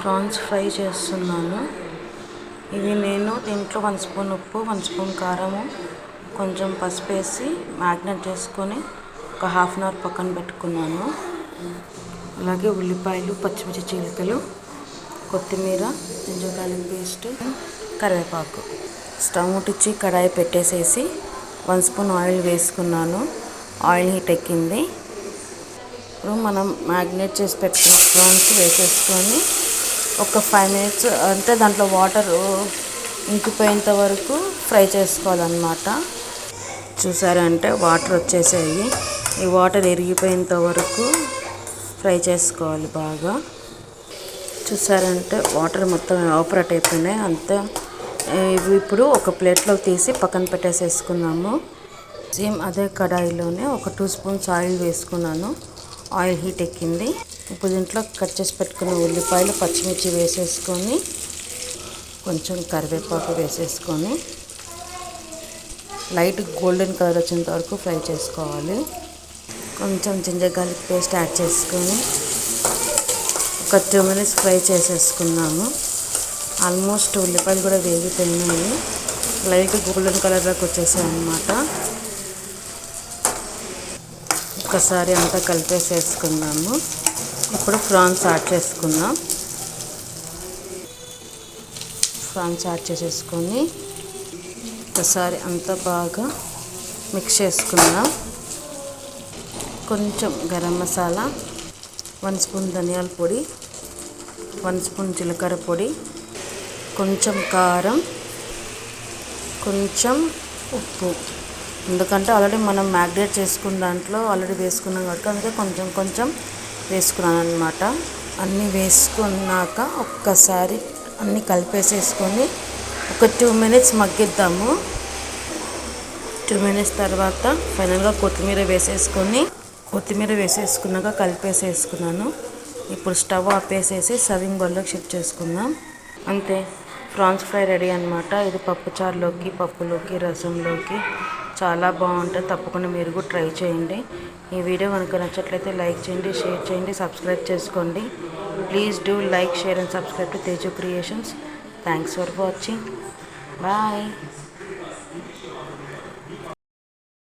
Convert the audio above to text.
Prawns fry చేస్తున్నాను. ఇవి నేను దీంట్లో 1 స్పూన్ ఉప్పు, 1 స్పూన్ కారము, కొంచెం పసుపు వేసి మ్యాగ్నేట్ చేసుకొని ఒక హాఫ్ అన్ అవర్ పక్కన పెట్టుకున్నాను. అలాగే ఉల్లిపాయలు, పచ్చిమిర్చి చీలికలు, కొత్తిమీర, జింజర్ గార్లిక్ పేస్ట్, కరివేపాకు. స్టవ్ ముట్టించి కడాయి పెట్టేసేసి 1 స్పూన్ ఆయిల్ వేసుకున్నాను. ఆయిల్ హీట్ ఎక్కింది. ఇప్పుడు మనం మ్యాగ్నేట్ చేసి పెట్టుకున్న ప్రాన్స్ వేసేసుకొని ఒక 5 మినిట్స్ అంటే దాంట్లో వాటర్ ఇంకిపోయేంత వరకు ఫ్రై చేసుకోవాలన్నమాట. చూసారంటే వాటర్ వచ్చేసాయి. ఈ వాటర్ ఎరిగిపోయేంత వరకు ఫ్రై చేసుకోవాలి బాగా. చూసారంటే వాటర్ మొత్తం ఎవాపరేట్ అయిపోయినాయి. అంతే. ఇవి ఇప్పుడు ఒక ప్లేట్లో తీసి పక్కన పెట్టేసేసుకున్నాము. సేమ్ అదే కడాయిలోనే ఒక 2 స్పూన్స్ ఆయిల్ వేసుకున్నాను. ఆయిల్ హీట్ ఎక్కింది. ఇప్పుడు దీంట్లో కట్ చేసి పెట్టుకున్న ఉల్లిపాయలు, పచ్చిమిర్చి వేసేసుకొని కొంచెం కరివేపాకు వేసేసుకొని లైట్ గోల్డెన్ కలర్ వచ్చేంత వరకు ఫ్రై చేసుకోవాలి. కొంచెం జింజర్ గార్లిక్ పేస్ట్ యాడ్ చేసుకొని ఒక 2 మినిట్స్ ఫ్రై చేసేసుకున్నాము. ఆల్మోస్ట్ ఉల్లిపాయలు కూడా వేగిపోయినాయి. లైట్ గోల్డెన్ కలర్లోకి వచ్చేసాయి అన్నమాట. ఒకసారి అంతా కలిపేసేసుకున్నాము. ఇప్పుడు ప్రాన్స్ యాడ్ చేసుకుందాం. ప్రాన్స్ యాడ్ చేసేసుకొని ఒకసారి అంతా బాగా మిక్స్ చేసుకుందాం. కొంచెం గరం మసాలా, 1 స్పూన్ ధనియాల పొడి, 1 స్పూన్ జీలకర్ర పొడి, కొంచెం కారం, కొంచెం ఉప్పు. ఎందుకంటే ఆల్రెడీ మనం మ్యాగ్నేట్ చేసుకున్న దాంట్లో ఆల్రెడీ వేసుకున్నాం కాబట్టి అందుకే కొంచెం వేసుకున్నాను అన్నమాట. అన్నీ వేసుకున్నాక ఒక్కసారి అన్నీ కలిపేసేసుకొని ఒక 2 మినిట్స్ మగ్గిద్దాము. 2 మినిట్స్ తర్వాత ఫైనల్గా కొత్తిమీర వేసేసుకున్నాక కలిపేసేసుకున్నాను. ఇప్పుడు స్టవ్ ఆపేసేసి సర్వింగ్ బౌల్లోకి షిఫ్ట్ చేసుకుందాం. అంతే, ప్రాన్స్ ఫ్రై రెడీ అన్నమాట. ఇది పప్పుచారులోకి, పప్పులోకి, రసంలోకి చాలా బాగుంటుంది. తప్పకుండా మీరు కూడా ట్రై చేయండి. ఈ వీడియో కనుక నచ్చట్లయితే లైక్ చేయండి, షేర్ చేయండి, సబ్స్క్రైబ్ చేసుకోండి. Please do like, share and subscribe to Teju creations. Thanks for watching. Bye.